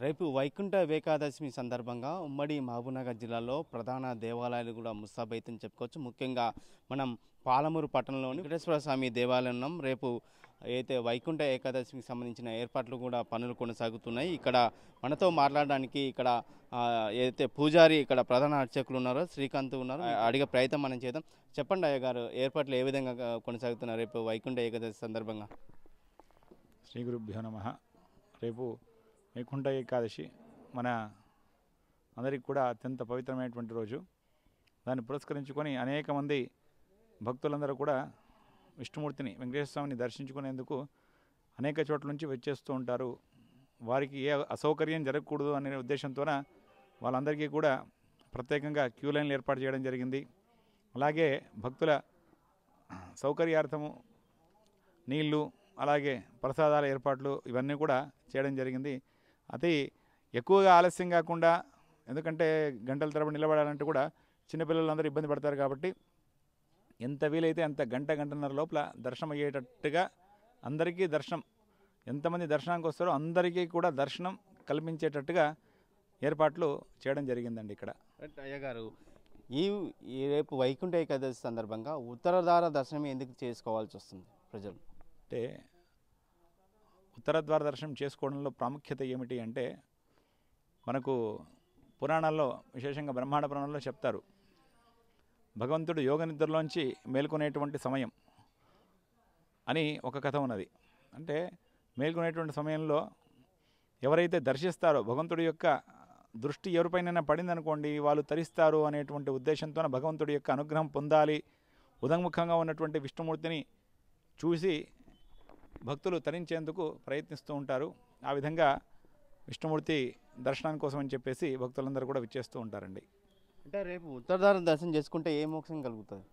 రేపు వైకుంఠ ఏకాదశి సందర్భంగా ఉమ్మడి మహబూబ్నగర్ జిల్లాలో ప్రధాన దేవాలయాలు కూడా ముస్తాబైతని చెప్పుకోవచ్చు. ముఖ్యంగా మనం పాలమూరు పట్టణంలోని వెంకటేశ్వర స్వామి దేవాలయం రేపు అయితే వైకుంఠ ఏకాదశికి సంబంధించిన ఏర్పాట్లు కూడా పనులు కొనసాగుతున్నాయి. ఇక్కడ మనతో మాట్లాడడానికి ఇక్కడ ఏదైతే పూజారి ఇక్కడ ప్రధాన అర్చకులు ఉన్నారో శ్రీకాంత్ ఉన్నారు, అడిగే ప్రయత్నం మనం చేద్దాం. చెప్పండి అయ్య గారు, ఏర్పాట్లు ఏ విధంగా కొనసాగుతున్నారు రేపు వైకుంఠ ఏకాదశి సందర్భంగా? శ్రీ గురుభ్యో నమః. రేపు వైకుంఠ ఏకాదశి మన అందరికి కూడా అత్యంత పవిత్రమైనటువంటి రోజు. దాన్ని పురస్కరించుకొని అనేక మంది భక్తులందరూ కూడా విష్ణుమూర్తిని వెంకటేశ్వర స్వామిని దర్శించుకునేందుకు అనేక చోట్ల నుంచి వచ్చేస్తూ ఉంటారు. వారికి ఏ అసౌకర్యం జరగకూడదు అనే ఉద్దేశంతోన వాళ్ళందరికీ కూడా ప్రత్యేకంగా క్యూ లైన్లు ఏర్పాటు చేయడం జరిగింది. అలాగే భక్తుల సౌకర్యార్థము నీళ్లు, అలాగే ప్రసాదాల ఏర్పాట్లు ఇవన్నీ కూడా చేయడం జరిగింది. అతి ఎక్కువగా ఆలస్యం కాకుండా, ఎందుకంటే గంటల తరబడి నిలబడాలంటే కూడా చిన్నపిల్లలందరూ ఇబ్బంది పడతారు కాబట్టి ఎంత వీలైతే అంత గంటన్నర లోపల దర్శనం అయ్యేటట్టుగా అందరికీ దర్శనం, ఎంతమంది దర్శనానికి వస్తారో అందరికీ కూడా దర్శనం కల్పించేటట్టుగా ఏర్పాట్లు చేయడం జరిగిందండి. ఇక్కడ అయ్య గారు, ఈ రేపు వైకుంఠ ఏకాదశి సందర్భంగా ఉత్తరద్వార దర్శనం ఎందుకు చేసుకోవాల్సి వస్తుంది ప్రజలు? అంటే ఉత్తరద్వార దర్శనం చేసుకోవడంలో ప్రాముఖ్యత ఏమిటి అంటే, మనకు పురాణాల్లో విశేషంగా బ్రహ్మాండ పురాణంలో చెప్తారు, భగవంతుడు యోగ నిద్రలోంచి మేల్కొనేటువంటి సమయం అని ఒక కథ ఉన్నది. అంటే మేల్కొనేటువంటి సమయంలో ఎవరైతే దర్శిస్తారో భగవంతుడి యొక్క దృష్టి ఎవరిపైన పడిందనుకోండి, వాళ్ళు తరిస్తారు అనేటువంటి ఉద్దేశంతో భగవంతుడి యొక్క అనుగ్రహం పొందాలి, ఉదంముఖంగా ఉన్నటువంటి విష్ణుమూర్తిని చూసి భక్తులు తరించేందుకు ప్రయత్నిస్తూ ఉంటారు. ఆ విధంగా విష్ణుమూర్తి దర్శనం కోసం అని చెప్పేసి భక్తులందరూ కూడా విచ్చేస్తూ ఉంటారండి. అంటే రేపు ఉత్తరద్వార దర్శనం చేసుకుంటే ఏ మోక్షం కలుగుతుంది?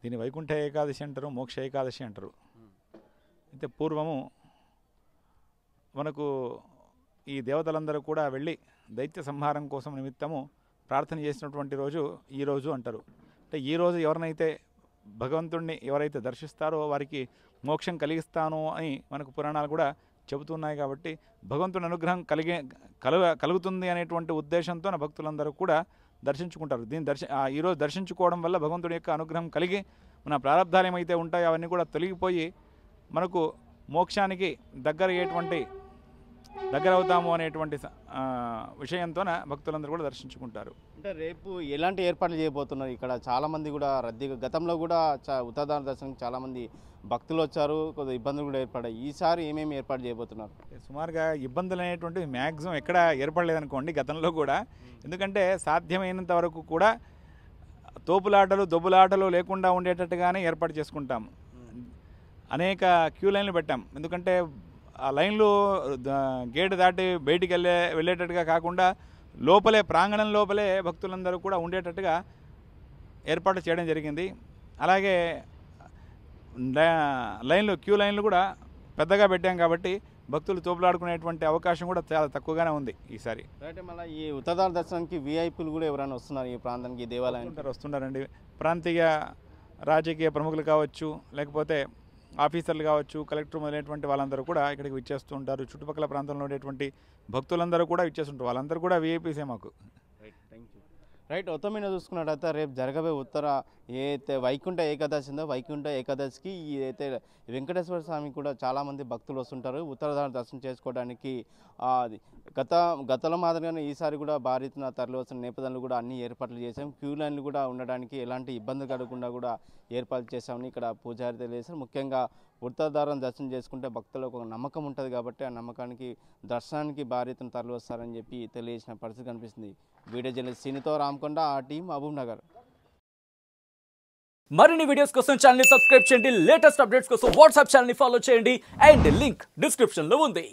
దీన్ని వైకుంఠ ఏకాదశి అంటారు, మోక్ష ఏకాదశి అంటారు. అయితే పూర్వము మనకు ఈ దేవతలందరూ కూడా వెళ్ళి దైత్య సంహారం కోసం నిమిత్తము ప్రార్థన చేసినటువంటి రోజు ఈ రోజు అంటారు. అంటే ఈ రోజు ఎవరినైతే భగవంతుడిని ఎవరైతే దర్శిస్తారో వారికి మోక్షం కలిగిస్తాను అని మనకు పురాణాలు కూడా చెబుతున్నాయి. కాబట్టి భగవంతుని అనుగ్రహం కలుగుతుంది అనేటువంటి ఉద్దేశంతో భక్తులందరూ కూడా దర్శించుకుంటారు. దీన్ని ఈరోజు దర్శించుకోవడం వల్ల భగవంతుడి యొక్క అనుగ్రహం కలిగి మన ప్రారంధాలు ఏమైతే ఉంటాయో అవన్నీ కూడా తొలగిపోయి మనకు మోక్షానికి దగ్గర అవుతాము అనేటువంటి విషయంతో భక్తులందరూ కూడా దర్శించుకుంటారు. అంటే రేపు ఎలాంటి ఏర్పాట్లు చేయబోతున్నారు? ఇక్కడ చాలామంది కూడా రద్దీగా, గతంలో కూడా ఉత్తరద్వార దర్శనం చాలామంది భక్తులు వచ్చారు, కొద్దిగా ఇబ్బందులు కూడా ఏర్పడ్డాయి. ఈసారి ఏమేమి ఏర్పాటు చేయబోతున్నారు? సుమారుగా ఇబ్బందులు అనేటువంటివి మ్యాక్సిమం ఎక్కడ ఏర్పడలేదనుకోండి గతంలో కూడా. ఎందుకంటే సాధ్యమైనంత వరకు కూడా తోపులాటలు దొబ్బులాటలు లేకుండా ఉండేటట్టుగానే ఏర్పాటు చేసుకుంటాం. అనేక క్యూ లైన్లు పెట్టాం. ఎందుకంటే ఆ లైన్లు గేటు దాటి బయటికి వెళ్ళేటట్టుగా కాకుండా లోపలే, ప్రాంగణం లోపలే భక్తులందరూ కూడా ఉండేటట్టుగా ఏర్పాటు చేయడం జరిగింది. అలాగే క్యూ లైన్లు కూడా పెద్దగా పెట్టాం కాబట్టి భక్తులు తోపులాడుకునేటువంటి అవకాశం కూడా చాలా తక్కువగానే ఉంది ఈసారి. అయితే మళ్ళీ ఈ ఉత్తరద్వార దర్శనానికి విఐపీలు కూడా ఎవరైనా వస్తున్నారు ఈ ప్రాంతానికి, ఈ దేవాలయానికి? వస్తున్నారండి. ప్రాంతీయ రాజకీయ ప్రముఖులు కావచ్చు, లేకపోతే ఆఫీసర్లు కావచ్చు, కలెక్టర్ మొదలైనటువంటి వాళ్ళందరూ కూడా ఇక్కడికి విచ్చేస్తూ ఉంటారు. చుట్టుపక్కల ప్రాంతంలో ఉండేటువంటి భక్తులందరూ కూడా విచ్చేస్తుంటారు. వాళ్ళందరూ కూడా విఐపీసే మాకు. రైట్. మొత్తం మీద చూసుకున్నట్టయితే రేపు జరగబోయే ఏదైతే వైకుంఠ ఏకాదశి ఉందో వైకుంఠ ఏకాదశికి అయితే వెంకటేశ్వర స్వామి కూడా చాలామంది భక్తులు వస్తుంటారు ఉత్తరద్వార దర్శనం చేసుకోవడానికి. గతంలో మాదిరిగానే ఈసారి కూడా భారీ ఎత్తున తరలి వస్తున్న నేపథ్యంలో కూడా అన్ని ఏర్పాట్లు చేసాం. క్యూ లైన్లు కూడా ఉండడానికి ఎలాంటి ఇబ్బంది కలగకుండా కూడా ఏర్పాట్లు చేసామని ఇక్కడ పూజారి తెలియజేశారు. ముఖ్యంగా ఉత్తరద్వారం దర్శనం చేసుకుంటే భక్తులకు ఒక నమ్మకం ఉంటుంది కాబట్టి ఆ నమ్మకానికి దర్శనానికి భారీ ఎత్తున తరలి వస్తారని చెప్పి తెలియజేసిన పరిస్థితి కనిపిస్తుంది. వీడియో జర్నలిస్ట్ సీనితో రామకొండ, ఆ టీం మహబూబ్నగర్. మరిన్ని వీడియోస్ కోసం ఛానల్ ని సబ్స్క్రైబ్ చేయండి, లేటెస్ట్ అప్డేట్స్ కోసం వాట్సాప్ ఛానల్ ని ఫాలో చేయండి అండ్ లింక్ డిస్క్రిప్షన్ లో ఉంది.